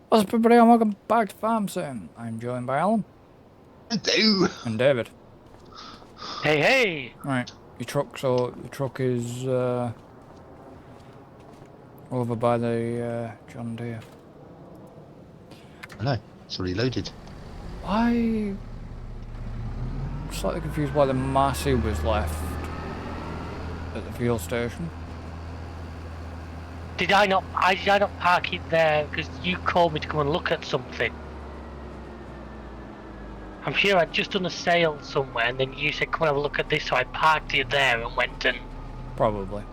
What's up, everybody, and welcome back to Farm Sim. I'm joined by Alan. Hello. And David. Hey, hey! Right, your truck is over by the John Deere. Hello. It's already loaded. I'm slightly confused why the Massey was left at the fuel station. Did I not park it there because you called me to come and look at something? I'm sure I'd just done a sale somewhere and then you said come and have a look at this, so I parked it there and went and... Probably.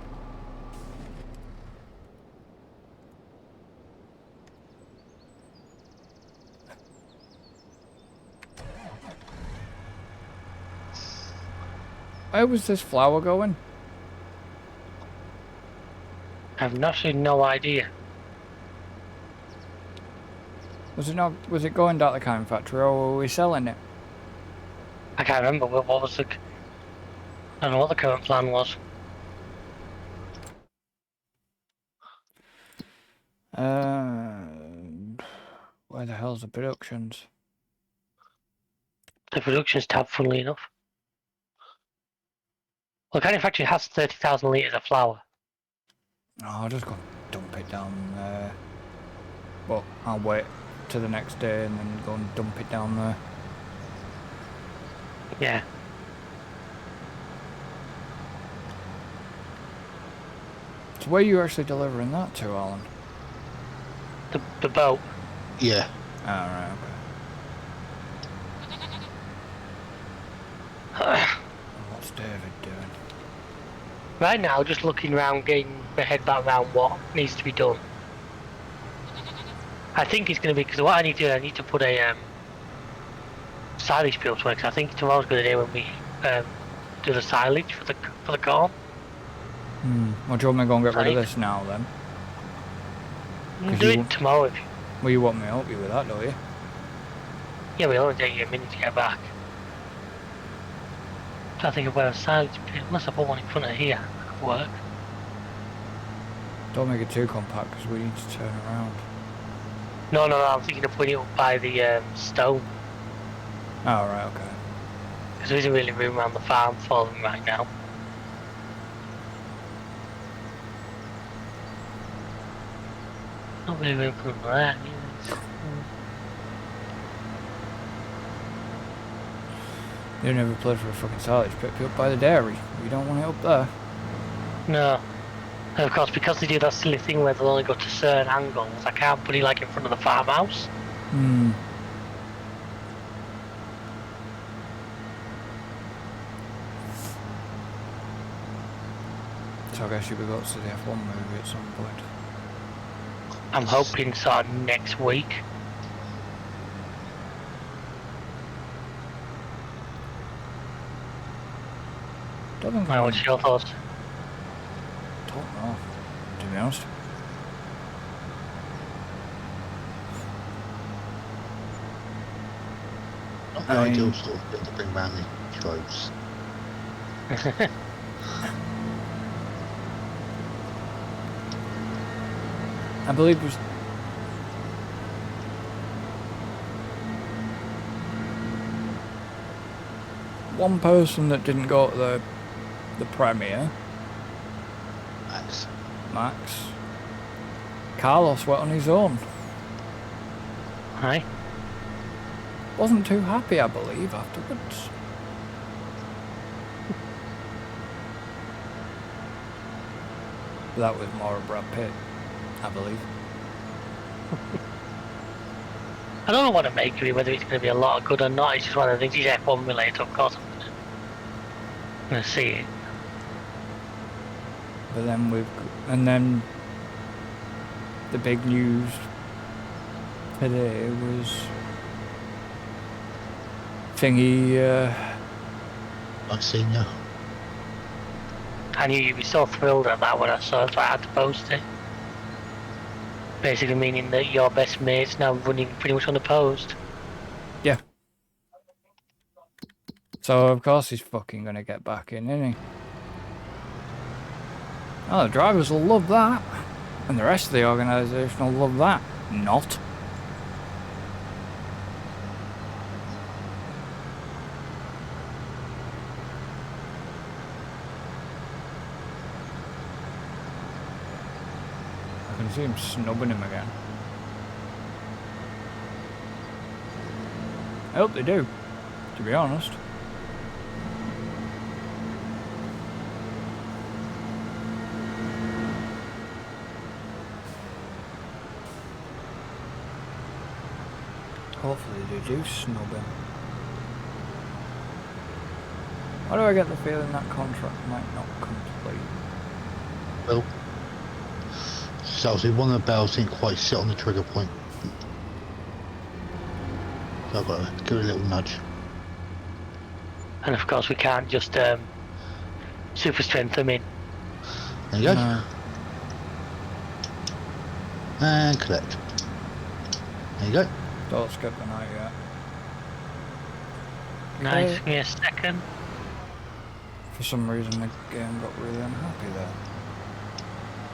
Where was this flower going? I've absolutely no idea. Was it going down the kind factory, or were we selling it? I can't remember what was the... I don't know what the current plan was. Where the hell's the productions? The productions tab, funnily enough. Well, the kind of factory has 30,000 litres of flour. Oh, I'll just go dump it down there. But I'll wait to the next day and then go and dump it down there. Yeah. So where are you actually delivering that to, Alan? The boat. Yeah. Oh, right, okay. What's David doing? Right now, just looking around, getting my head back around what needs to be done. I think it's going to be, because what I need to put a silage field to work. 'Cause I think tomorrow's going to be when we do the silage for the corn. Well, do you want me to go and get rid of this now then? Do it tomorrow if you... Well, you want me to help you with that, don't you? Yeah, we'll only take you a minute to get back. So I think of where a silage pit, unless I put one in front of here, that could work. Don't make it too compact because we need to turn around. No, I'm thinking of putting it up by the stone. Oh, right, okay. Because there isn't really room around the farm for them right now. Not really room for them there either. You never played for a fucking silage pit up by the dairy. You don't want it up there. No. And of course, because they do that silly thing where they'll only go to certain angles, I can't put it like in front of the farmhouse. So I guess you'll be going to the F1 movie at some point. I'm hoping sort of next week. Don't think What's your thoughts? Don't know, to be honest. Not the ideal sort of thing to bring around the tribes. I believe there's one person that didn't go to the premiere. Max. Carlos went on his own. Hi. Wasn't too happy, I believe, afterwards. But that was more of Brad Pitt, I believe. I don't know what to make of it, whether it's going to be a lot of good or not. It's just one of the things. He's F1 related, of course. I'm going to see it. But then the big news today was thingy. I've seen you. I knew you'd be so thrilled at that when I saw it, so I had to post it. Basically meaning that your best mate's now running pretty much unopposed. Yeah. So of course he's fucking gonna get back in, isn't he? Oh, the drivers will love that. And the rest of the organisation will love that. Not. see him snubbing him again. I hope they do, to be honest. Hopefully they do snub him. Why do I get the feeling that contract might not complete? Well, so obviously one of the bells didn't quite sit on the trigger point. So I've got to give it a little nudge. And of course we can't just super strength them in. There you go. No. And collect. There you go. Don't skip the night yet. Nice, give me a second. For some reason the game got really unhappy there.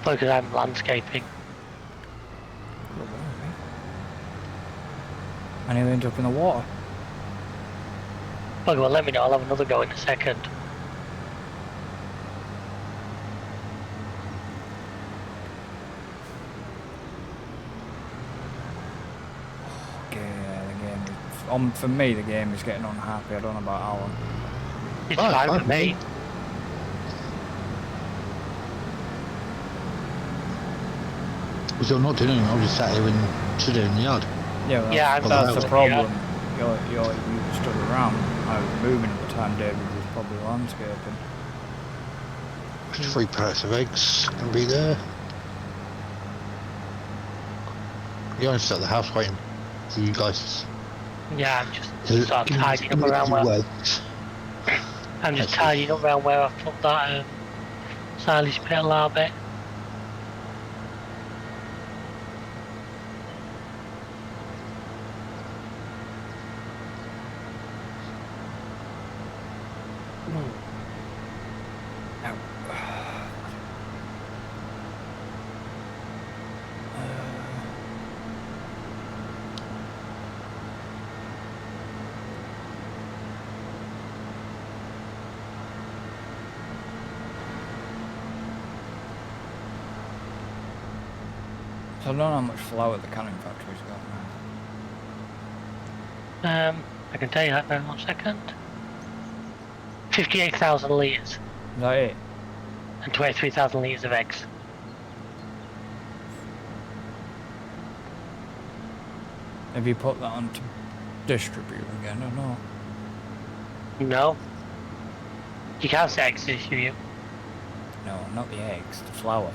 Because I'm landscaping. And he'll end up in the water. Okay, well let me know, I'll have another go in a second. For me, the game is getting unhappy. I don't know about Alan. It's fine for me. So I'm not doing anything, I'm just sat here and sitting in the yard. Yeah, well, Yeah, that's the yeah. problem. You stood around. I was moving at the time. David was probably landscaping. 3 pallets of eggs can be there. You're just at the house waiting for you guys. Yeah, I'm just sort of tidying up around where I'm just tidying up around where I put that silage pit a little bit. So I don't know how much flour the canning factory's got now. I can tell you that in 1 second. 58,000 litres Is that it? and 23,000 litres of eggs. Have you put that on to distribute again or not? No. You can't say eggs distribute. No, not the eggs, the flour.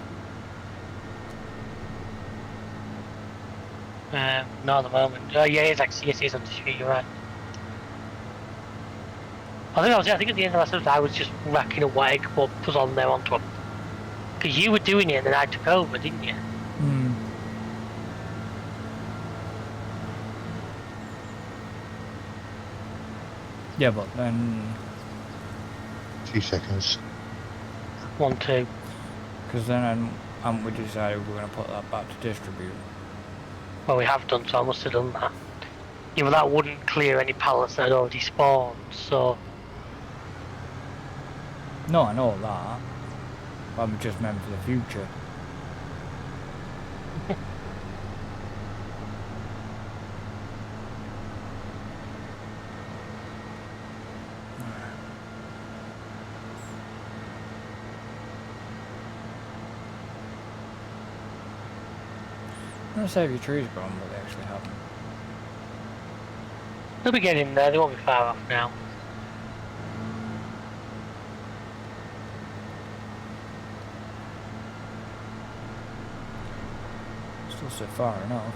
Not at the moment. Oh yeah, it's actually, yes, it is on distribute, you're right. I think at the end of last episode I was just racking up what egg was on there onto them. Because you were doing it and then I took over, didn't you? Hmm. Yeah, but then... 2 seconds. 1, 2. Because then we decided we're going to put that back to distribute. Well, we have done, so I must have done that. Yeah, but that wouldn't clear any pallets that had already spawned, so... No, I know that. But I'm just meant for the future. I'm gonna save your trees growing, but they actually haven't. They'll be getting there, they won't be far off now. Still so far enough.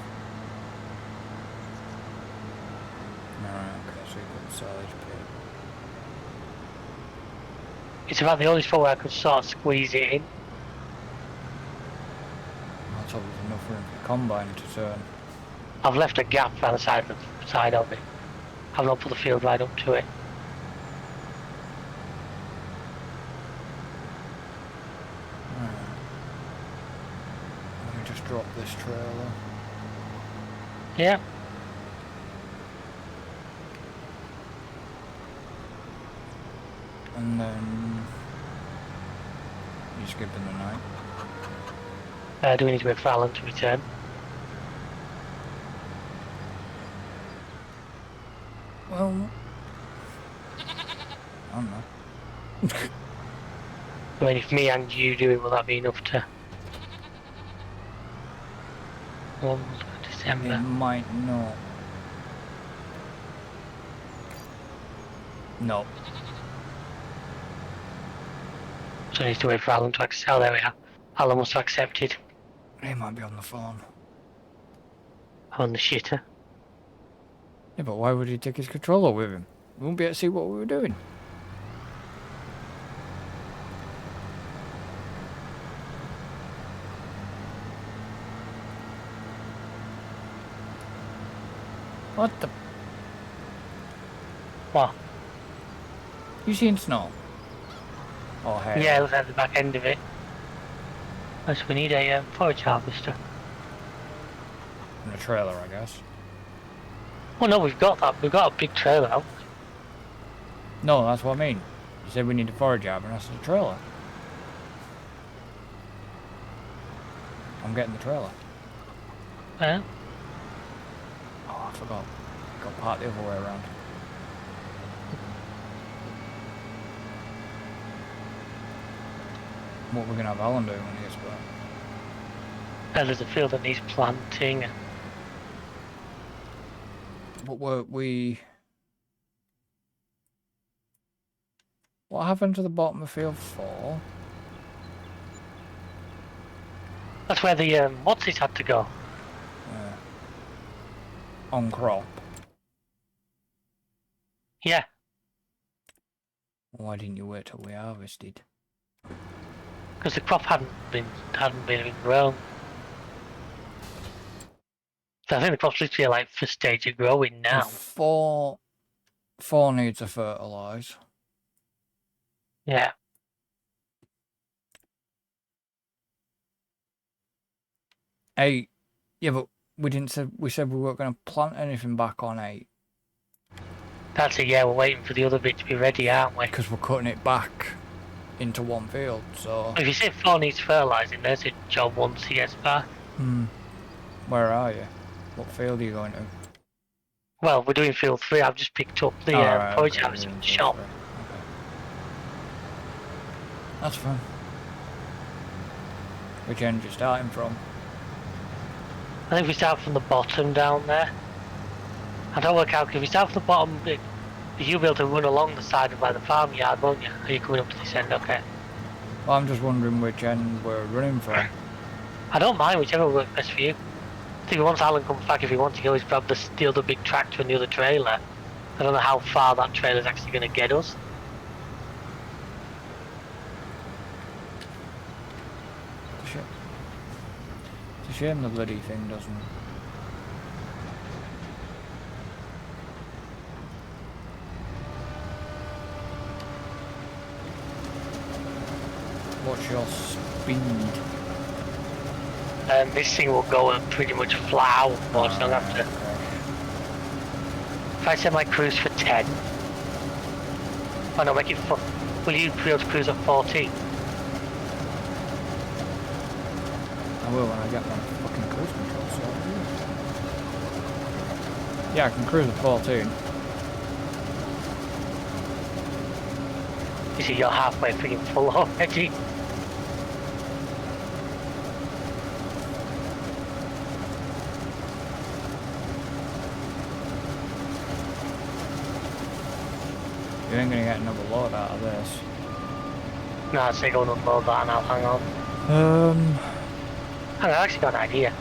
Alright, okay, so you put the silage pit. It's about the only spot where I could sort of squeeze it in. That's obviously enough room for the combine to turn. I've left a gap around the side of it. I've not put the field right up to it. Right. Let me just drop this trailer. Yeah. And then... you skipping the night. Do we need to wait for Alan to return? Well, I don't know. I mean, if me and you do it, will that be enough to... 1 It December. might not. No. So I need to wait for Alan to accept. Oh, there we are. Alan must have accepted. He might be on the phone. I'm on the shitter. Yeah, but why would he take his controller with him? We won't be able to see what we were doing. What the? What? You seen snow? Oh, hey. Yeah, look at the back end of it. So we need a forage harvester. And a trailer, I guess. Well, no, we've got that. We've got a big trailer out. No, that's what I mean. You said we need a forage harvester, and that's the trailer. I'm getting the trailer. Yeah. Oh, I forgot. Got part the other way around. What we're gonna have Alan do when he gets back? And there's a field that needs planting. What were we? What happened to the bottom of field 4? That's where the what's it had to go. On crop. Yeah. Why didn't you wait till we harvested? Because the crop hadn't been grown. So I think the crop's literally like first stage of growing now. Four needs to fertilise. Yeah. 8. Yeah, but we didn't say we said we weren't going to plant anything back on 8 That's it. Yeah, we're waiting for the other bit to be ready, aren't we? because we're cutting it back into one field. So. If you say 4 needs fertilising, there's a job once he gets back. Where are you? What field are you going to? Well, we're doing field 3. I've just picked up the forage harvester from the shop. Okay. That's fine. Which end you starting from? I think we start from the bottom down there. I don't work out, if we start from the bottom, you'll be able to run along the side of by the farmyard, won't you? Are you coming up to this end? Okay. Well, I'm just wondering which end we're running from. I don't mind, whichever works best for you. I think once Alan comes back, if he wants, he can always grab the other big tractor and the other trailer. I don't know how far that trailer is actually going to get us. It's a shame the bloody thing doesn't. What's your speed? This thing will go pretty much flat out, unfortunately. I'll have to. If I set my cruise for 10, oh no, make it for. Will you be able to cruise at 14? I will when I get my fucking cruise control sorted. Yeah, I can cruise at 14. You see, you're halfway freaking full already. You ain't gonna get another load out of this. No, I'd say go and unload that and I'll hang on. I've actually got an idea.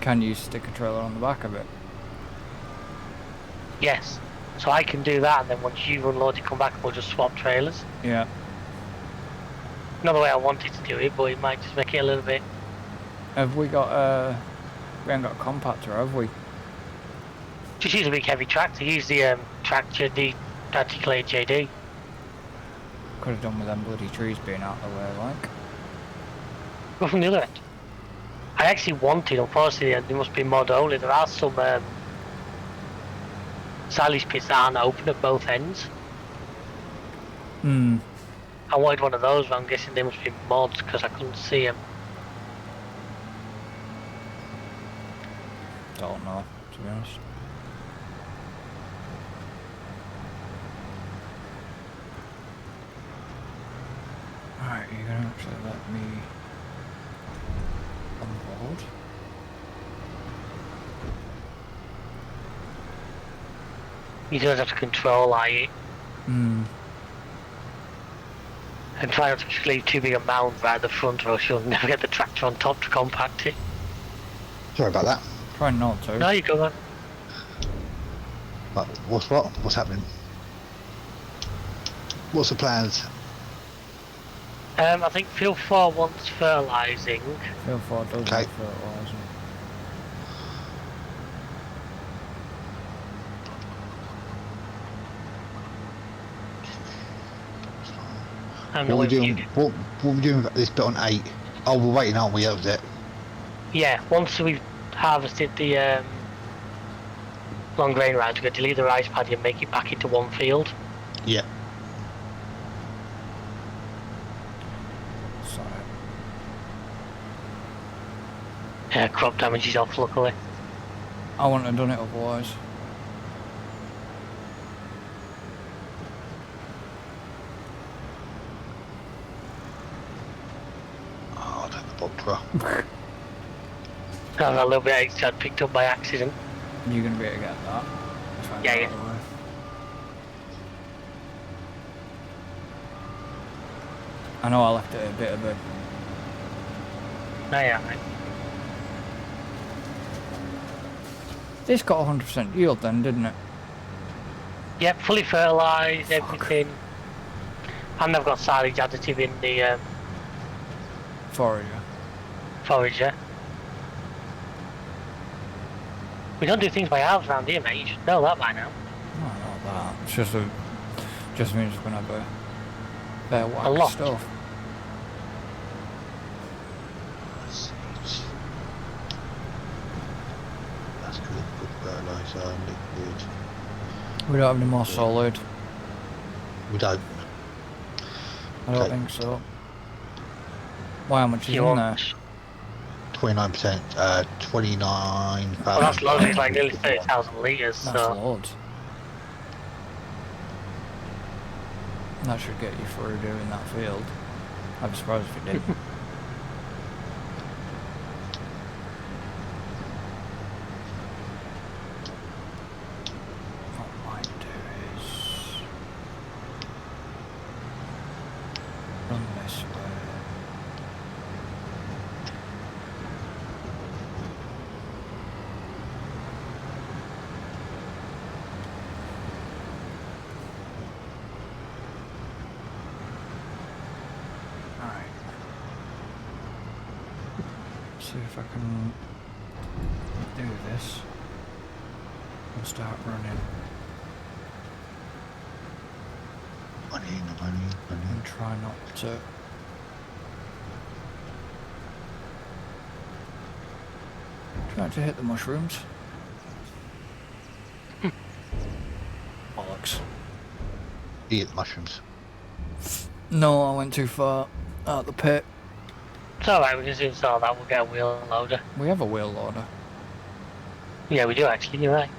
Can you stick a trailer on the back of it? Yes. So I can do that, and then once you've unloaded, come back and we'll just swap trailers. Yeah. Not the way I wanted to do it, but it might just make it a little bit. Have we got we haven't got a compactor, have we? Just use a big heavy tractor. Use the tractor, the articulated JD. Could have done with them bloody trees being out of the way, like. Go from the other end. I actually wanted, unfortunately, there must be mod only. There are some silage pits that aren't open at both ends. Hmm. I wanted one of those, but I'm guessing they must be mods because I couldn't see them. Don't know, to be honest. Alright, you're gonna actually let me on board. You don't have to control IE. Hmm. And try not to leave too big a mound right at the front, or else you'll never get the tractor on top to compact it. Sorry about that. Try not to. No, you go on. But what's happening? What's the plans? I think Field 4 wants fertilising. Feel for it doesn't Okay. fertiliser. I'm What not are we with you. doing? What are we doing with this bit on 8? Oh, we're waiting, aren't we? That was it. Yeah, once we've harvested the long grain rice, we're going to delete the rice paddy and make it back into one field. Yeah. Sorry. Crop damage is off, luckily. I wouldn't have done it otherwise. Oh, I don't the bobber. Got a little bit extra I'd picked up by accident. You're gonna be able to get that. Try and Yeah, get yeah. out of the way. I know I left it a bit of a... No, yeah, right. This got 100% yield then, didn't it? Yep, fully fertilised, Fuck. everything. And I've got silage additive in the Forager. forager. We don't do things by halves around here, mate. You should know that by now. No, not that. It's just a... Just means we're gonna have a... Better whack A lot. stuff. That's good. Good fertiliser, liquid. We don't have any more solid. We don't. I don't Okay. think so. Why, how much is You in there? want? 29%, 29,000. Well, that's loads. It's like nearly 30,000 litres. That's So loads. That should get you through doing that field. I'd be surprised if it did. What I might do is run this way. Alright. See if I can do this and start running Money, no money, money. and try not to hit the mushrooms. Bollocks. Eat the mushrooms. No, I went too far out the pit. it's alright, we can just install that. We'll get a wheel loader. We have a wheel loader Yeah, we do actually. You're right.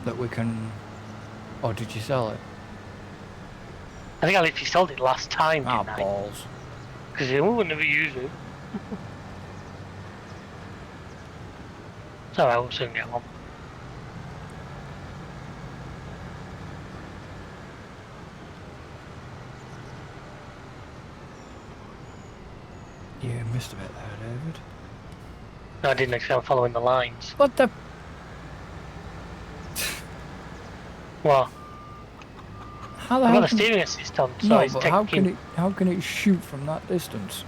that we can... Oh, did you sell it? I think I literally sold it last time, Ah, didn't I? balls. Because we would never use it. It's alright, we'll soon get one. You missed a bit there, David. No, I didn't actually. I'm following the lines. What the... Well, How the I've hell got the can... steering assist on, so No, it's but taking... how can it shoot from that distance?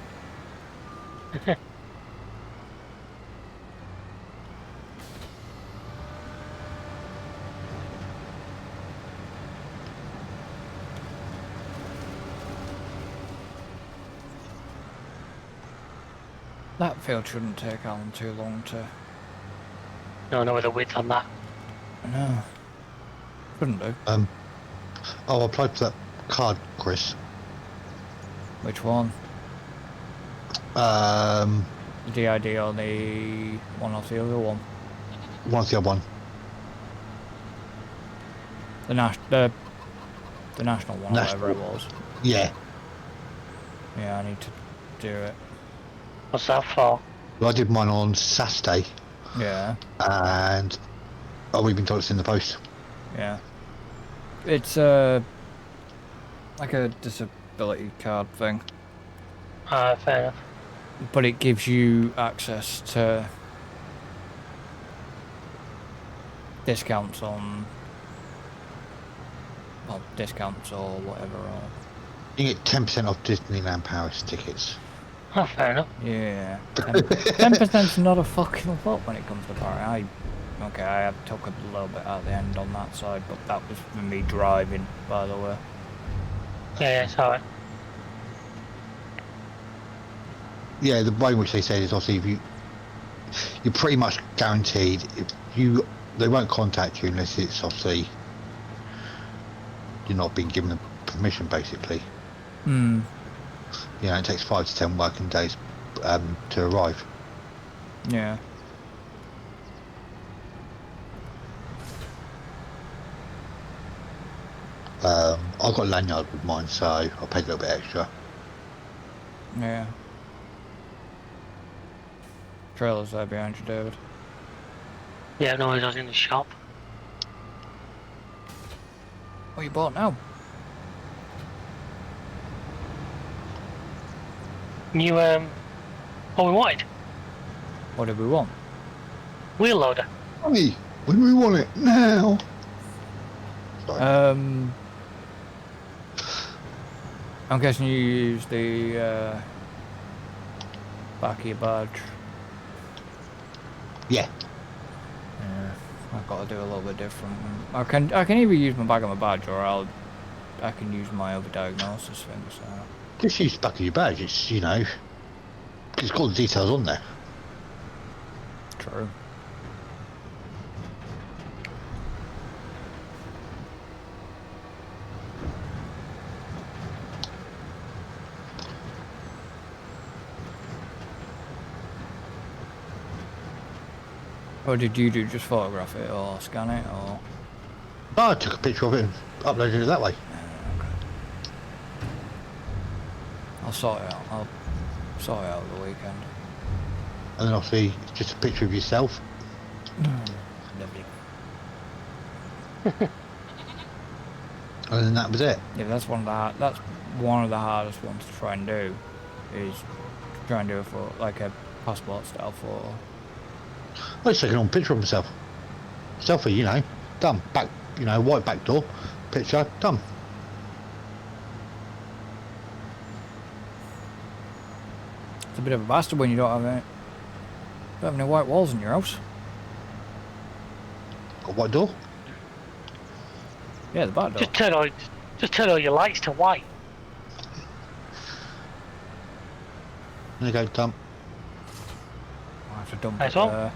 That field shouldn't take Alan too long to... No, with the width on that. No. Couldn't do. Oh, I applied for that card, Chris. Which one? Um, The DID or the one off the other one? what's the other one? The national one, or whatever it was. Yeah. Yeah, I need to do it. What's that for? Well, I did mine on Saturday, Yeah, and we've been told it's in the post. yeah. It's like a disability card thing, Fair enough. but it gives you access to discounts on, well, discounts or whatever. Or, You get 10% off Disneyland Paris tickets. Oh, fair enough. yeah, 10%'s not a fucking lot when it comes to Paris. Okay, I have took a little bit at the end on that side, but that was for me driving, by the way. Yeah, it's alright. Yeah, the way in which they say it is obviously if you're pretty much guaranteed they won't contact you unless it's obviously you're not being given the permission, basically. Hmm. You know, it takes 5 to 10 working days to arrive. Yeah. I got a lanyard with mine, so I paid a little bit extra. Yeah. Trailer's there behind you, David. Yeah, no, I was in the shop. What you bought now? New, what we wanted? What did we want? Wheel loader. Honey, when we want it now. Sorry. I'm guessing you use the back of your badge. Yeah. Yeah, I've got to do a little bit different. I can either use my back of my badge or I can use my other diagnosis thing. So Just use the back of your badge. It's, you know, it's got the details on there. true. What did you do? Just photograph it or scan it or? I took a picture of it and uploaded it that way. I'll sort it out. I'll sort it out over the weekend. And then obviously it's just a picture of yourself. Lovely. And then that was it. Yeah, that's one of the hardest ones to try and do, is to try and do it for like a passport style photo. I was taking on a picture of myself. Selfie, you know, done. Back, you know, white back door, picture, done. It's a bit of a bastard when you don't have any white walls in your house. Got white door. Yeah, the back door. Just turn all your lights to white. There you go, done. I have to dump Nice it one. there.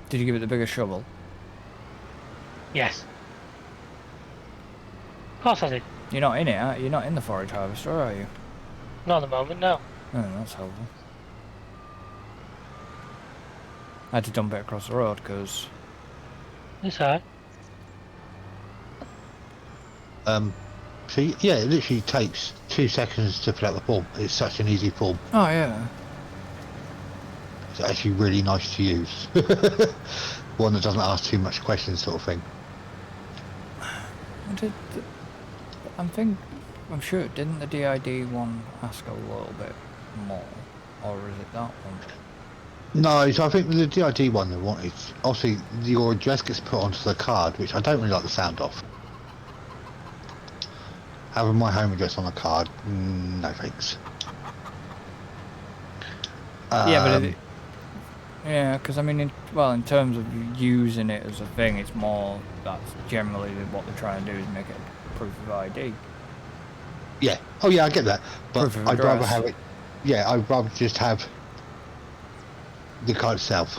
Did you give it the bigger shovel? Yes. Of course I did. You're not in it, you're not in the forage harvester, are you? Not at the moment, no. Oh, that's helpful. I had to dump it across the road because It's alright. So yeah, it literally takes 2 seconds to fill out the form. It's such an easy form. oh yeah. It's actually really nice to use. One that doesn't ask too much questions, sort of thing. I'm sure, didn't the DID one ask a little bit more? Or is it that one? No, so I think with the DID one they wanted, obviously your address gets put onto the card, which I don't really like the sound of. Having my home address on the card, no thanks. Yeah, because I mean, in terms of using it as a thing, it's more, that's generally what they're trying to do is make it proof of ID. Um, Yeah, because I mean, in terms of using it as a thing, it's more, that's generally what they're trying to do is make it proof of ID. 'Cause I mean, in, well, in terms of using it as a thing, it's more, that's generally what they're trying to do is make it proof of ID. Yeah. Oh yeah, I get that. But Proof of I'd rather address. have it. Yeah, I'd rather just have the card itself,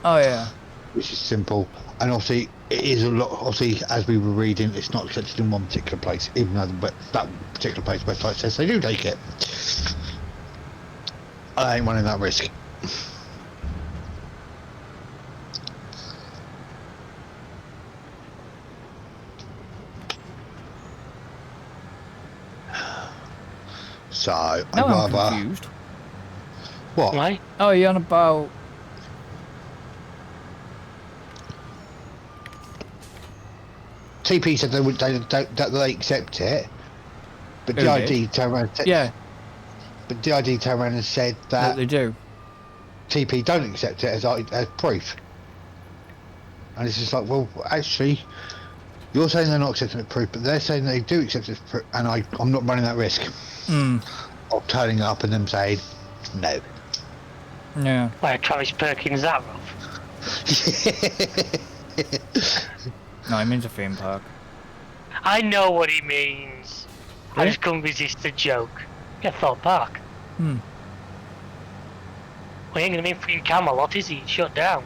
Oh yeah. which is simple. And obviously, it is a lot. Obviously, as we were reading, it's not accepted in one particular place, even though that particular place website says they do take it. I ain't running that risk. So I'd Now I'm rather confused. what? Right? Oh, you're on about. TP said they accept it, but Who DID turned around. Yeah, But DID turned around and said that that they do. TP don't accept it as proof. And it's just like, well, actually, you're saying they're not accepting it as proof, but they're saying they do accept it as proof, and I'm not running that risk of turning up and them saying no. Yeah. Like Travis Perkins that rough. No, it means a theme park. I know what he means. I Really? just couldn't resist the joke. Get Thorpe Park. Hmm. Well, he ain't gonna mean for you Camelot, is he? It's shut down.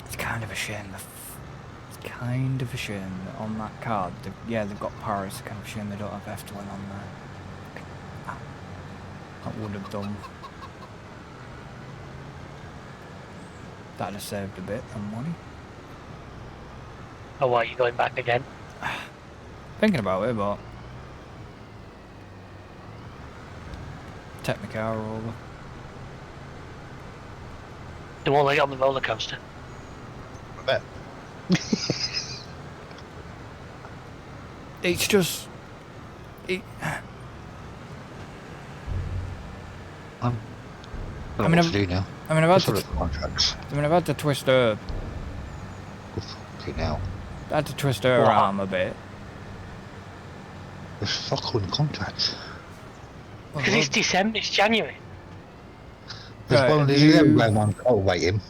It's kind of a shame. It's kind of a shame that on that card, they've got Paris. It's kind of a shame they don't have Efteling on there. That would have done. That'd have saved a bit of money. Oh, what, you going back again? Thinking about it, but take my car over. They won't let you on the roller coaster. I bet. It's just. I I mean, mean, what to do now. I've Let's had have a to. look at contracts. I've had to twist her. Okay, now. I had to twist her What? arm a bit. There's fuck all in contracts. Because it's December, it's January. There's Right, one of the you- 11 grand one cultivating.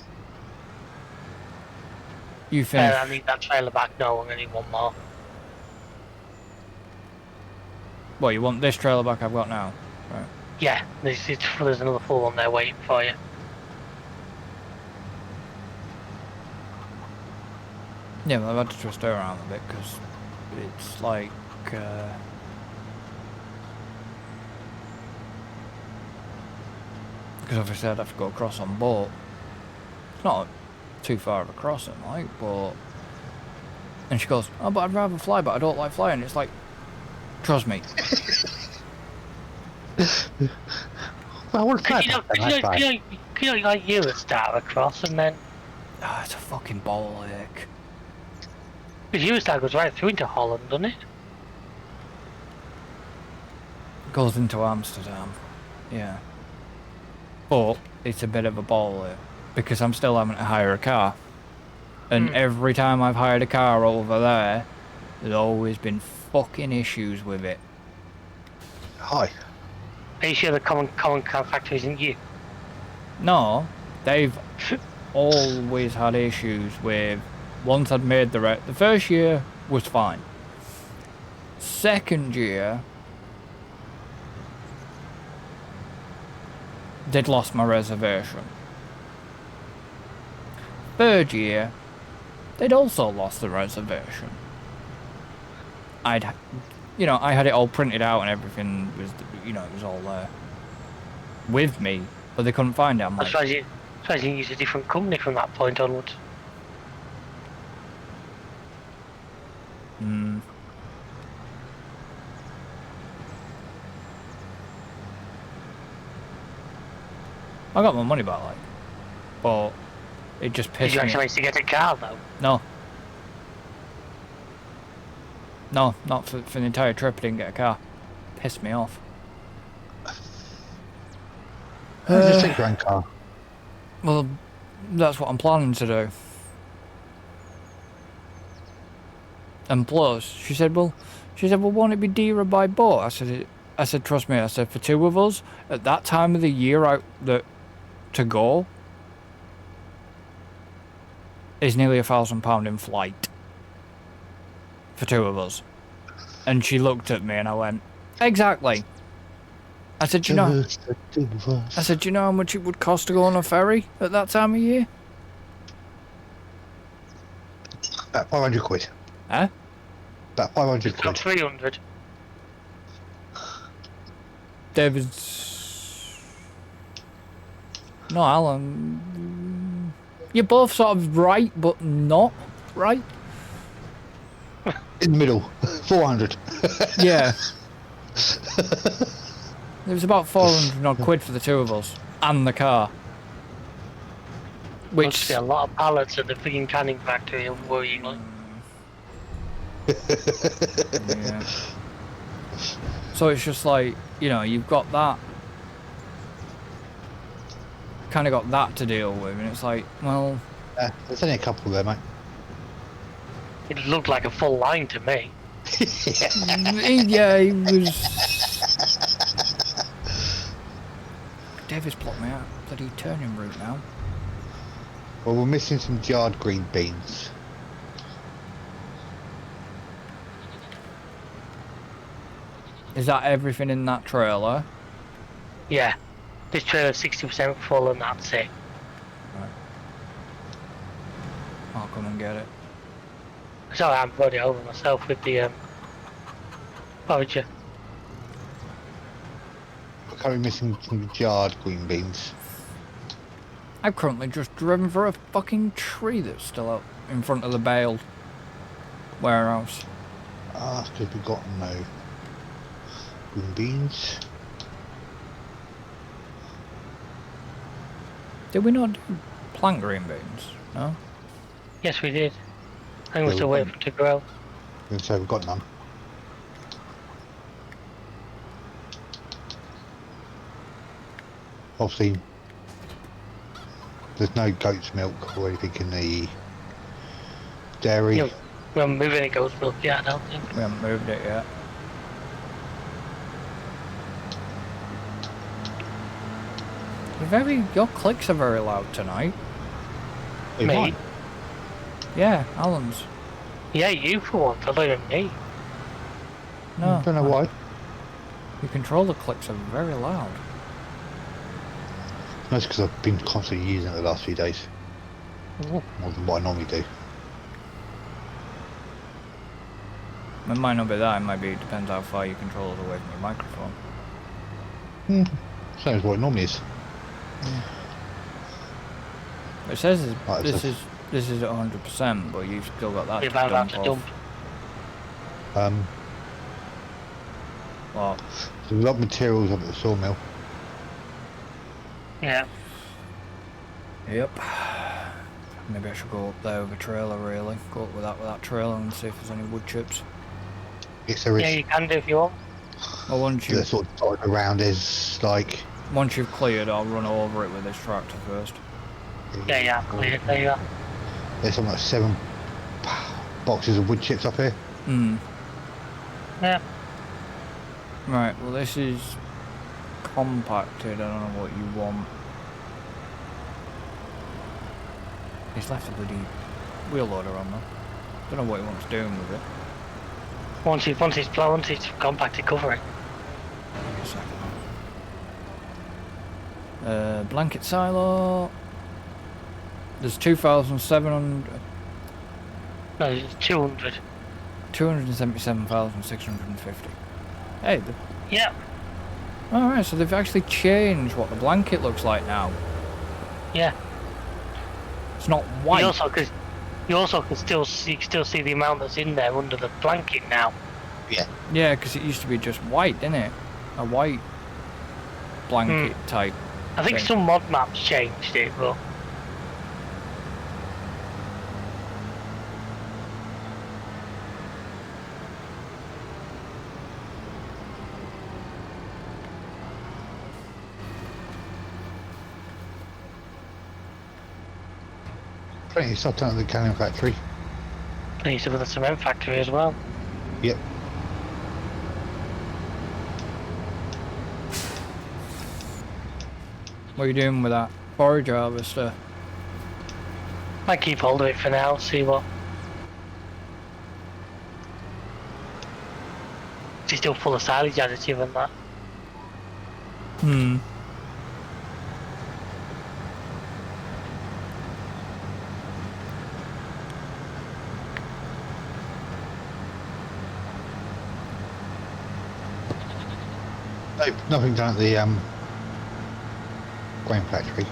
You finish. I need that trailer back. No, I'm gonna need one more. What, you want this trailer back I've got now? Right. Yeah, there's another full one there waiting for you. Yeah, well, I've had to twist her arm a bit because it's like. Because obviously I'd have to go across on boat. It's not too far of a crossing, like, but. And she goes, oh, but I'd rather fly, but I don't like flying. It's like, trust me. Well, I want to Could fly you back then, that's fine. like you would start across and then Ah, it's a fucking ball ache. because Eurostar goes right through into Holland, doesn't it? Goes into Amsterdam. Yeah. But it's a bit of a ball ache because I'm still having to hire a car. And every time I've hired a car over there, there's always been fucking issues with it. Hi. Are you sure the common contractor isn't you? No, they've always had issues with. Once I'd made the first year was fine. Second year, they'd lost my reservation. Third year, they'd also lost the reservation. I had it all printed out and everything was, it was all there with me, but they couldn't find it. I'm I like, suppose you use a different company from that point onwards. I got my money back, like, but it just Did pissed you me. actually manage to get a car though? No, not for the entire trip. I didn't get a car. Pissed me off. Just take your own car. Well, that's what I'm planning to do. And plus, she said, well, won't it be dearer by boat? I said, trust me. I said, for two of us, at that time of the year, to go is nearly £1,000 in flight for 2 of us. And she looked at me and I went, exactly. I said, you know, Just the two of us. I said, you know how much it would cost to go on a ferry at that time of year? About 500 quid. Huh? About 500 Got quid. 300. David's... No, Alan. You're both sort of right, but not right. In the middle. 400. Yeah. It was about 400 odd quid for the 2 of us. And the car. Must Which... be a lot of pallets at the freaking canning factory, worryingly. Yeah. So it's just like, you know, you've got that. Kind of got that to deal with, and it's like, well... There's only a couple there, mate. It looked like a full line to me. Yeah, he was... David's blocked me out. Bloody turning route now. Well, we're missing some jarred green beans. Is that everything in that trailer? Yeah. This trailer's 60% full and that's it. Right. I'll come and get it. So I'm brought it over myself with the forager. We're currently missing some jarred green beans. I've currently just driven for a fucking tree that's still out in front of the bale warehouse. Ah, it's because we've got no green beans. Did we not do plant green beans? No? Yes, we did. I think we're still waiting for it to grow. And so we've got none. Obviously, there's no goat's milk or anything in the dairy. Yeah, we haven't moved any goat's milk yet, I don't think. We haven't moved it yet. Your clicks are very loud tonight. Hey, Me? mine. Yeah, Alan's. Yeah, you for once, other than me. No. I don't know why. Your controller clicks are very loud. That's because I've been constantly using it the last few days. Ooh. More than what I normally do. It might not be that, it might be, it depends how far your controller's away from your microphone. Same as what it normally is. It says Right, this so- is at 100%, but you've still got that We're to about dump to off. dump. What? There's a lot of materials up at the sawmill. Yeah. Yep. Maybe I should go up there with a trailer, really. Go up with that trailer and see if there's any wood chips. Yes, there is. Yeah, you can do if you want. Well, They're sort of dotted around is like. once you've cleared, I'll run over it with this tractor first. Yeah, clear. There you are. There's something like 7 boxes of wood chips up here. Hmm. Yeah. Right, well this is compacted, I don't know what you want. He's left a bloody wheel loader on there. Don't know what he wants doing with it. Once it's compacted, cover it. Give me a second. Blanket silo. There's 2,700... No, it's 200. 277,650. Hey, Yeah. alright, so they've actually changed what the blanket looks like now. Yeah. It's not white. You also can still see the amount that's in there under the blanket now. Yeah. Yeah, because it used to be just white, didn't it? A white blanket type. I think thing. some mod maps changed it, but Plenty of stuff down at the canning factory. they used to be the cement factory as well. Yep. What are you doing with that? forage harvester. Might keep hold of it for now, see what. It's still full of silage additive and that. Hmm. No, nothing done at the grain factory.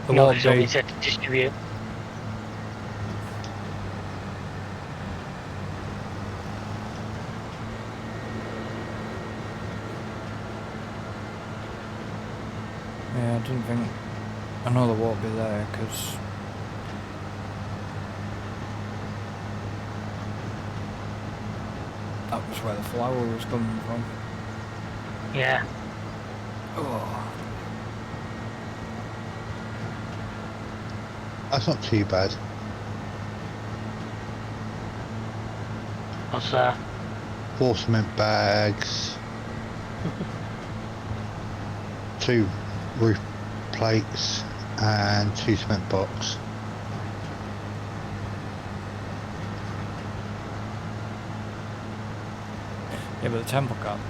There No, won't it's all be. been set to distribute. Yeah, I didn't think. I know there won't be there because. That was where the flour was coming from. Yeah. Oh. That's not too bad. What's 4 cement bags, 2 roof plates, and 2 cement blocks. Yeah, but the temple can't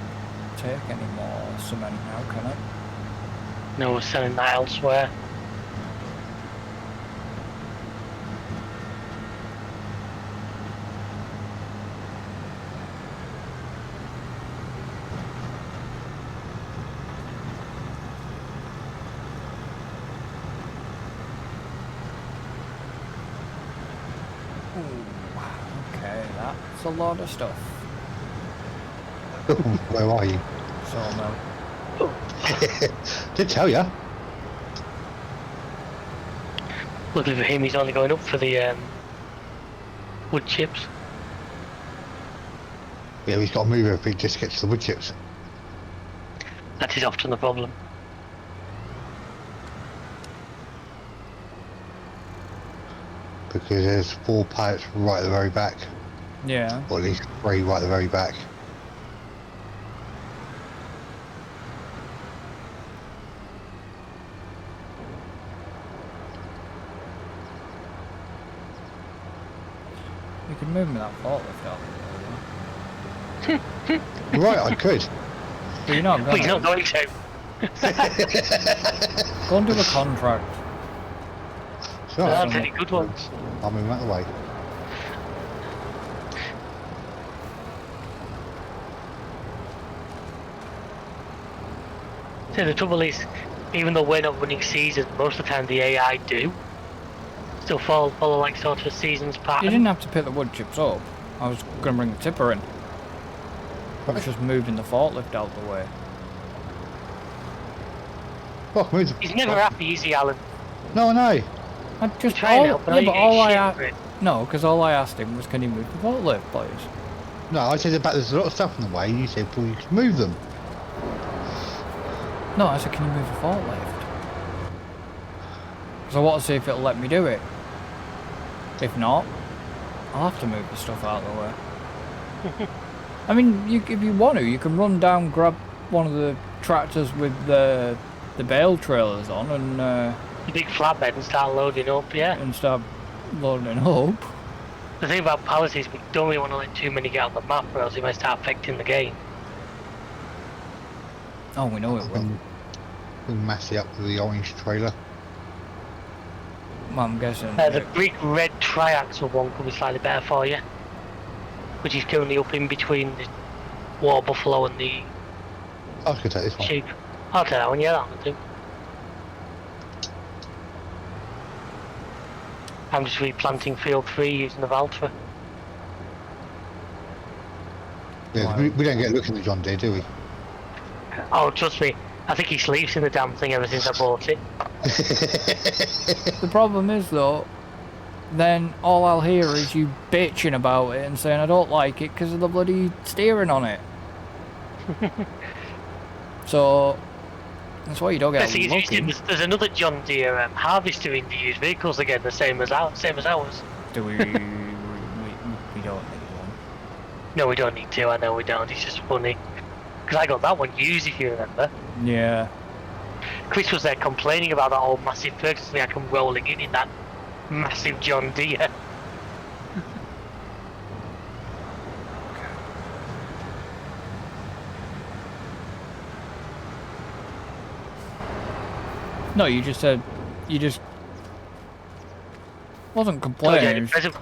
take any more cement now, can it? no, we're selling that elsewhere. Ooh, okay, that's a lot of stuff. Where are you? Sawmill. Did tell ya. Luckily for him, he's only going up for the wood chips. Yeah, he's got to move if he just gets to the wood chips. That is often the problem. Because there's 4 pallets right at the very back. Yeah. Or at least 3 right at the very back. You can move me that forklift out there. Right, I could. But you're not But he's not going going to. Go and do a contract. Sure. There are very good ones. I'll move him out of the way. See, the trouble is, even though we're not running seasons, most of the time the AI do. Still follow like sort of a seasons pattern. You didn't have to pick the wood chips up. I was going to bring the tipper in. I was just moving the forklift out the way. Oh, move the... He's never happy, is he, Alan? No, I know. I just Try and help, but yeah, you but get all I shit for it. no, because all I asked him was, can you move the forklift, please? No, I said about there's a lot of stuff in the way, and you said, well, you can move them. No, I said, can you move the forklift? Because I want to see if it'll let me do it. If not, I'll have to move the stuff out of the way. I mean, if you want to, you can run down, grab one of the tractors with the bale trailers on, and The big flatbed and start loading up, yeah. and start loading up. The thing about pallets is we don't really want to let too many get on the map, or else it might start affecting the game. Oh, we know it will. We'll mass it up with the orange trailer. Well, I'm guessing. The big red triaxle one could be slightly better for you, which is currently up in between the water buffalo and the I could take this one. sheep. I'll take that one, yeah, that one too. I'm just replanting field 3 using the Valtra. Yeah, we don't get a look in the John Deere, do we? Oh, trust me, I think he sleeps in the damn thing ever since I bought it. The problem is though, then all I'll hear is you bitching about it and saying I don't like it because of the bloody steering on it. So that's why you don't get lucky. There's another John Deere harvester in the used vehicles again, the same as ours. Do we don't need one. No, we don't need to. I know we don't. It's just funny because I got that one used, if you remember. Yeah. Chris was there complaining about that old massive Ferguson thing I come rolling in that massive John Deere. No, you just said you just wasn't Told you complaining. the present-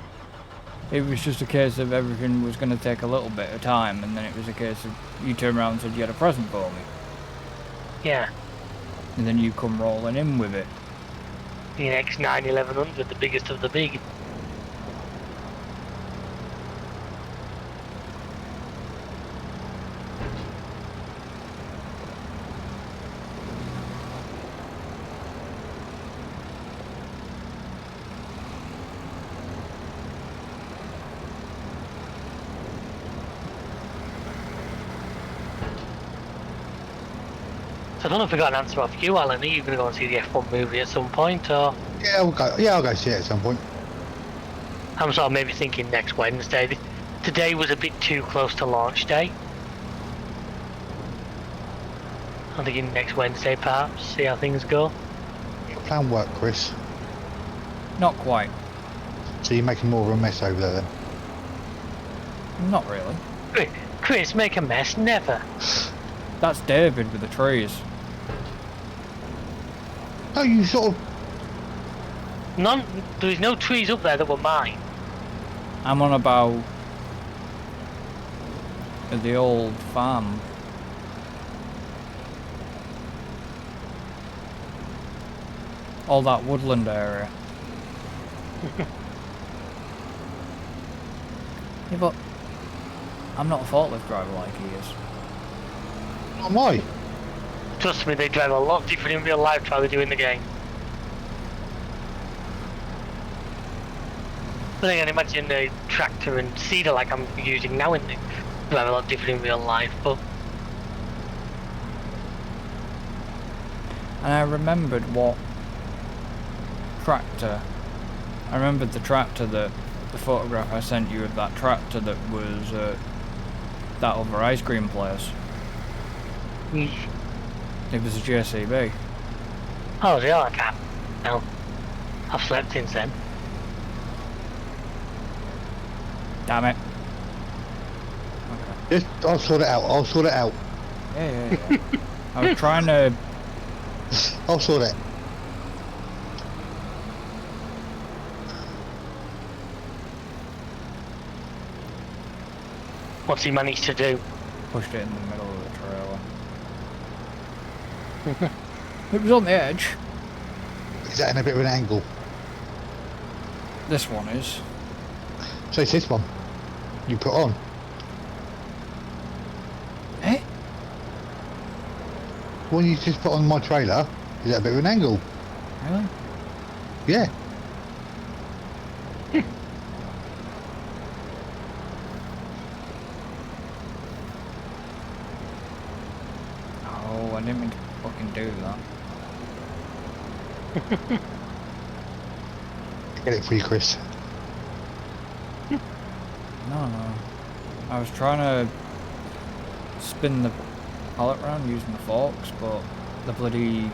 It was just a case of everything was going to take a little bit of time, and then it was a case of you turned around and said you had a present for me, Yeah, and then you come rolling in with it. the X9 1100, the biggest of the big. So I don't know if we got an answer off you, Alan. Are you going to go and see the F1 movie at some point, or Yeah, I'll go. Yeah, I'll go see it at some point. I'm sort of maybe thinking next Wednesday. Today was a bit too close to launch day. I'm thinking next Wednesday, perhaps. See how things go. Your plan work, Chris. Not quite. So you're making more of a mess over there then. Not really. Chris, make a mess, never. That's David with the trees. No, you sort of. There was no trees up there that were mine. I'm on about the old farm. All that woodland area. Yeah, but I'm not a forklift driver like he is. Not am I? Trust me, they drive a lot different in real life to how they do in the game. But then imagine a tractor and seeder like I'm using now in the drive a lot different in real life, but And I remembered what tractor. I remembered the tractor that the photograph I sent you of that tractor that was that other ice cream place. It was a JCB. oh yeah, I can't. No. I've slept since then. Damn it. Just, I'll sort it out. I'll sort it out. Yeah. I was trying to. I'll sort it. What's he managed to do? Pushed it in the middle of the trailer. It was on the edge. Is that in a bit of an angle? This one is. So it's this one. You put on. Eh? When you just put on my trailer, is that a bit of an angle? Really? Yeah. Oh, I didn't mean to fucking do that. Get it for you, Chris. No. I was trying to spin the pallet around using the forks, but the bloody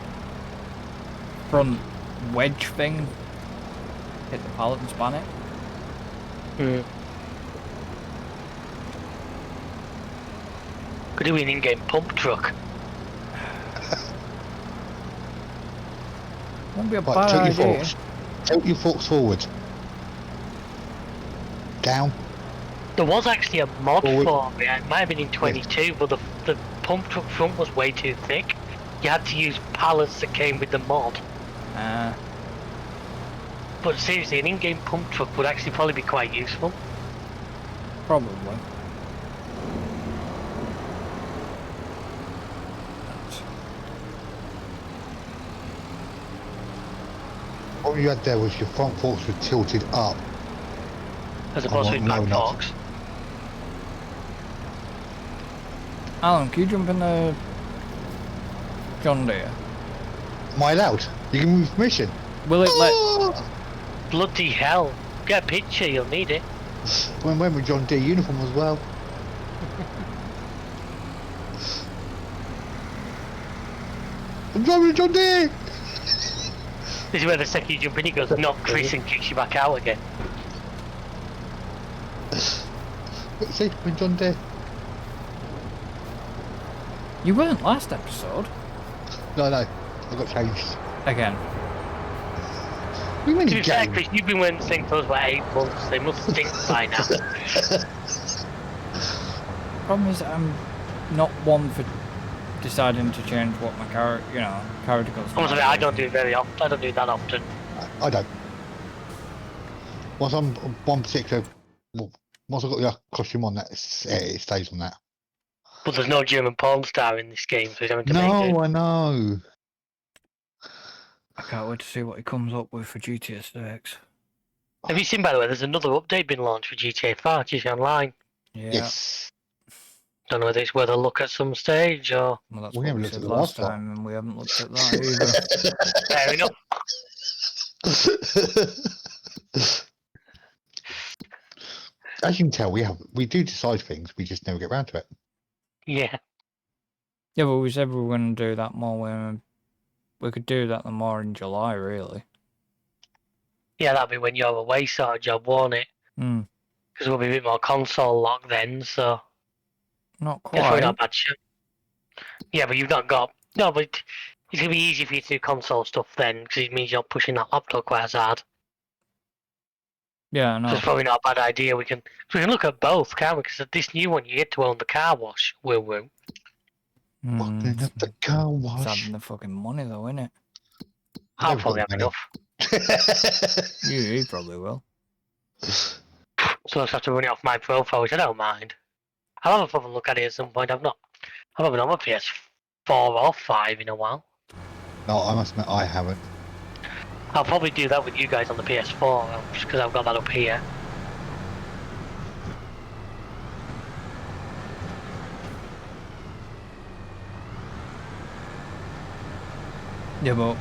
front wedge thing hit the pallet and span it. Could do an in-game pump truck. Won't be a Right, bad tilt your idea. forks. Tilt your forks forward. Down. There was actually a mod Forward. for it. It might have been in 22, but the pump truck front was way too thick. You had to use pallets that came with the mod. But seriously, an in-game pump truck would actually probably be quite useful. Probably. What you had there was your front forks were tilted up. As opposed to no, back not- forks. Alan, can you jump in the John Deere? Am I allowed? You give me permission. Will it let... Oh! Bloody hell. Get a picture, you'll need it. When with John Deere uniform as well. I'm driving a John Deere! This is where the second you jump in, he goes, not Chris, and kicks you back out again. See, I'm in John Deere. You weren't last episode. No, I got changed. Again. What do you mean To be fair, again? Chris, you've been wearing the same clothes for 8 months. They must stink by now. Problem is, I'm not one for deciding to change what my character goes. Honestly, I don't do it very often. I don't do it that often. I don't. Once I'm one particular, well, once I've got the costume on, that it stays on that. But there's no German porn star in this game, so he's having to make No, it. I know. I can't wait to see what he comes up with for GTA 6. Have you seen, by the way, there's another update been launched for GTA 5, GTA Online. Yeah. Yes. Don't know whether it's worth a look at some stage or... Well, that's We what never we looked said at the last last one. time, and we haven't looked at that either. Fair enough. As you can tell, we do decide things, we just never get round to it. Yeah. Yeah, but we said we were going to do that more when we could do that more in July, really. Yeah, that'll be when you're away sort of job, won't it? Hmm. Because we'll be a bit more console locked then, so... Not It's probably quite. not a bad show. Yeah, but you've not got... No, but it's going to be easy for you to do console stuff then, because it means you're not pushing that laptop quite as hard. Yeah, So no. it's probably not a bad idea. We can look at both, can't we? Because this new one, you get to own the car wash. Woo-woo. Walking up the car It's wash. having the fucking money, though, innit? I'll Never probably got have many. enough. You probably will. So I'll just have to run it off my profile, which I don't mind. I'll have a proper look at it at some point. I've not been on my PS4 or 5 in a while. No, I must admit, I haven't. I'll probably do that with you guys on the PS4, just because I've got that up here. Yeah, but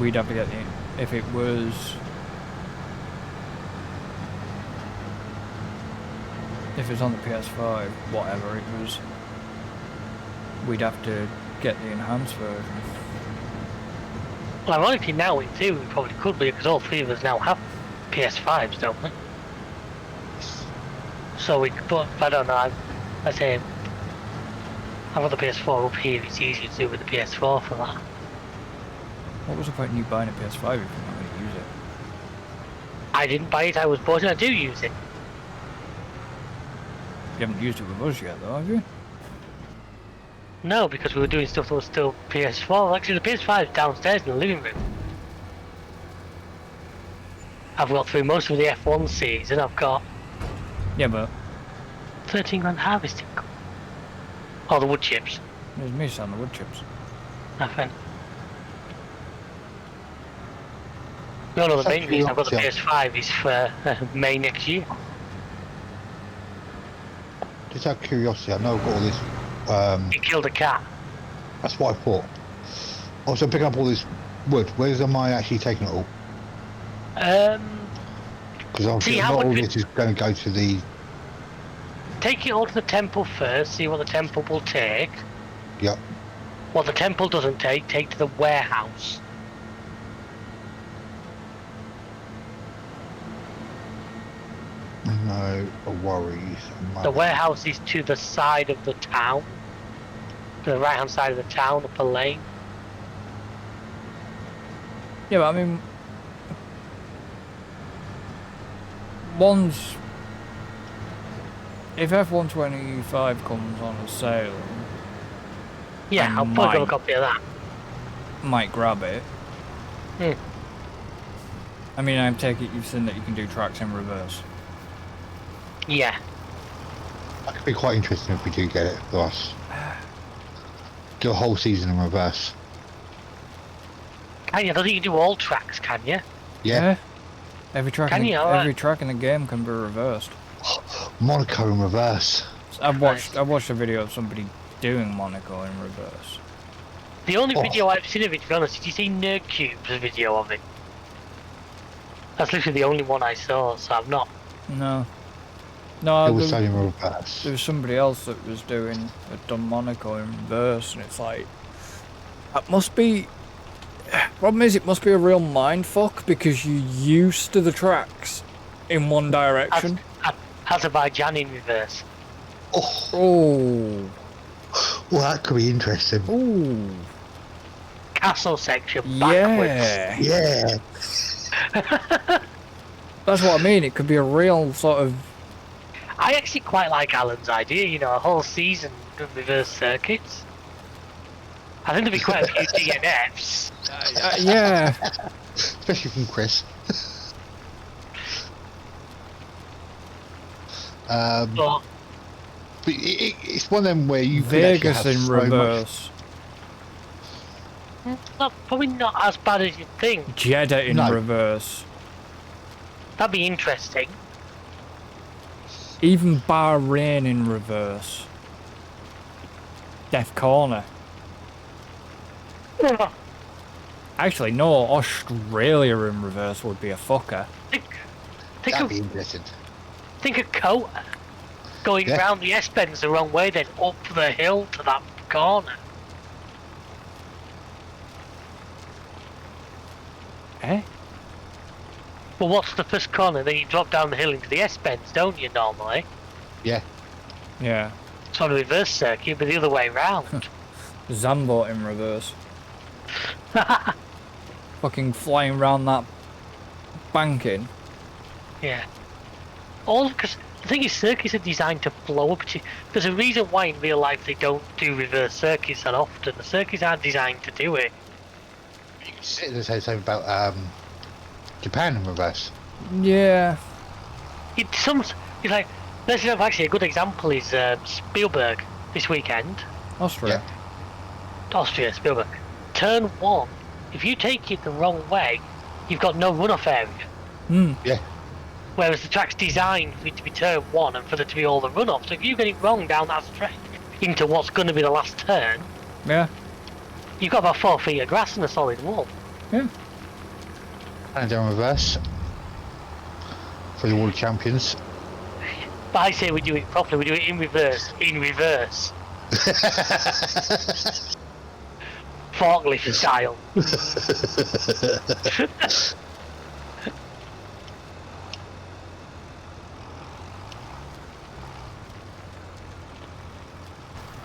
we'd have to get the... If it was... If it's on the PS5, whatever it was, we'd have to get the enhanced version. Well, ironically now in theory we probably could be, because all three of us now have PS5s, don't we? So we could, but I don't know, I say I've got the PS4 up here, it's easier to do with the PS4 for that. What was the point in you buying a PS5 if you're not going to use it? I didn't buy it, I was bought it, I do use it. You haven't used it with us yet, though, have you? No, because we were doing stuff that was still PS4. Actually, the PS5 is downstairs in the living room. I've got through most of the F1 series, and I've got Yeah, but 13 grand harvesting. Oh, the wood chips. there's me on the wood chips. Nothing. No, the main reason I've got the PS5 is for May next year. Just out of curiosity, I know I've got all this. You killed a cat. That's what I thought. Also, picking up all this wood. Where's am I actually taking it all? Because obviously how not all would this is going to go to the. Take it all to the temple first, see what the temple will take. Yep. What the temple doesn't take to the warehouse. No worries. The warehouse is to the side of the town. To the right hand side of the town, up a lane. Yeah, but I mean... One's... If F125 comes on a sale, Yeah, I I'll probably grab a might. copy of that. might grab it. Hmm. I mean, I take it you've seen that you can do tracks in reverse. Yeah. That could be quite interesting if we do get it for us. Do a whole season in reverse. Can you? I don't think you can do all tracks, can you? Yeah. Every track, Can in, you? every track in the game can be reversed. Monaco in reverse. I've watched Nice. a video of somebody doing Monaco in reverse. The only Oh. video I've seen of it, to be honest, did you see Nerd Cube's video of it? That's literally the only one I saw, so I've not. No. No, It was there, done in reverse. there was somebody else that was had done Monaco in reverse, and it's like, That must be... Problem is, it must be a real mindfuck because you're used to the tracks in one direction. Azerbaijan in reverse. Oh, Oh. well, that could be interesting. Ooh. Castle section backwards. Yeah. Yeah. That's what I mean. It could be a real sort of... I actually quite like Alan's idea, you know, a whole season of reverse circuits. I think there'd be quite a few DNFs. yeah. Especially from Chris. But But it's one of them where you could Vegas actually in have so reverse. probably not as bad as you'd think. Jeddah in No. reverse. That'd be interesting. Even Bahrain in reverse. Death Corner. Actually, no, Australia in reverse would be a fucker. Think That'd of be interesting. Kota going Yeah. round the S-bends the wrong way, then up the hill to that corner. Eh? Well, what's the first corner? Then you drop down the hill into the S-bends, don't you, normally? Yeah. Yeah. It's on a reverse circuit, but the other way round. Zambo in reverse. Fucking flying round that banking. Yeah. All because the thing is, circuits are designed to flow up. There's a reason why in real life they don't do reverse circuits that often. The circuits aren't designed to do it. You could sit there and say something about Japan in reverse. Yeah. It's like, let's have actually a good example is Spielberg this weekend. Austria. Austria, Spielberg. Turn 1, if you take it the wrong way, you've got no runoff area. Hmm. Yeah. Whereas the track's designed for it to be turn 1 and for there to be all the runoff. So if you get it wrong down that stretch into what's going to be the last turn, Yeah. you've got about 4 feet of grass and a solid wall. Yeah. And in reverse. For the World Champions. But I say we do it properly, we do it in reverse. In reverse. Forklift style.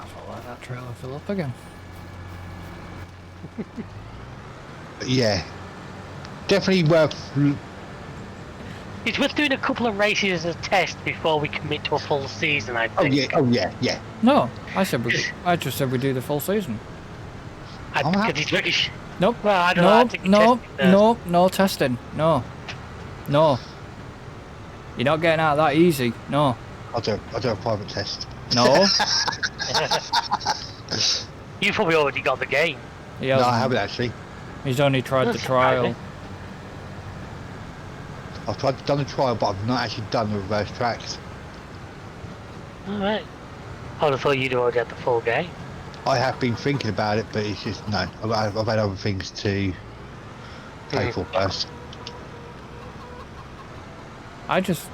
I felt like that trailer fill up again. Yeah. Definitely worth. It's worth doing a couple of races as a test before we commit to a full season, I Oh think. yeah. Oh yeah. Yeah. No, I just said we do the full season. I'm Because happy. it's British. Nope. Well, I don't know. I No, think we no, tested first. no, no testing. No. No. You're not getting out of that easy. No. I'll do a private test. No. You've probably already got the game. He No, I hasn't. haven't actually. He's only tried the That's trial. surprising. I've done the trial, but I've not actually done the reverse tracks. Alright. I would have thought you'd already had the full game. I have been thinking about it, but it's just no. I've had other things to pay for first. I just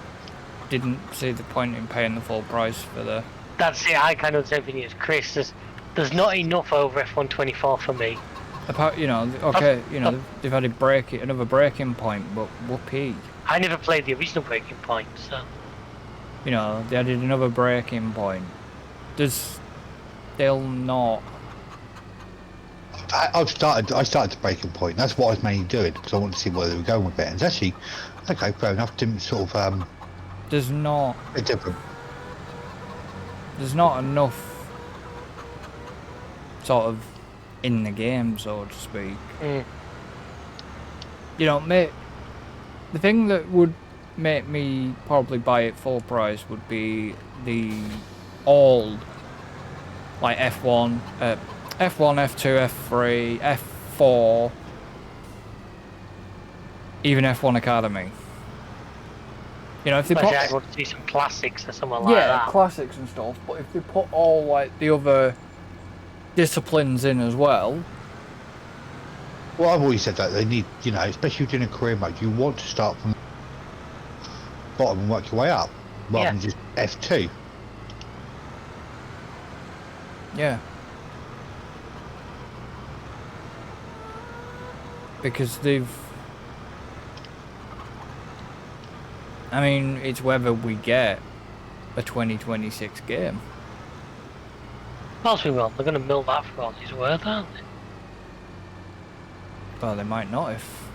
didn't see the point in paying the full price for the... That's it, I kind of the same thing as Chris. There's not enough over F124 for me. Apart, you know, okay, you know, they've had another breaking point, but whoopee. I never played the original Breaking Point, so... You know, they added another breaking point. There's still not... I started to breaking point. That's what I was mainly doing because I wanted to see where they were going with it. And it's actually okay, fair enough. Didn't sort of There's not... a different. There's not enough sort of in the game, so to speak. Mm. You know, the thing that would make me probably buy it full price would be the old, like F1, F2, F3, F4, even F1 Academy. You know, if they put... Especially I'd want to see some classics or something like yeah, that. classics and stuff, but if they put all, like, the other disciplines in as well... Well, I've always said that they need, you know, especially if you're doing a career mode, you want to start from bottom and work your way up, rather Yeah. than just F2. Yeah. because they've... I mean, it's whether we get a 2026 game. Of course we will. They're going to mill that for all he's worth, aren't they? Well, they might not if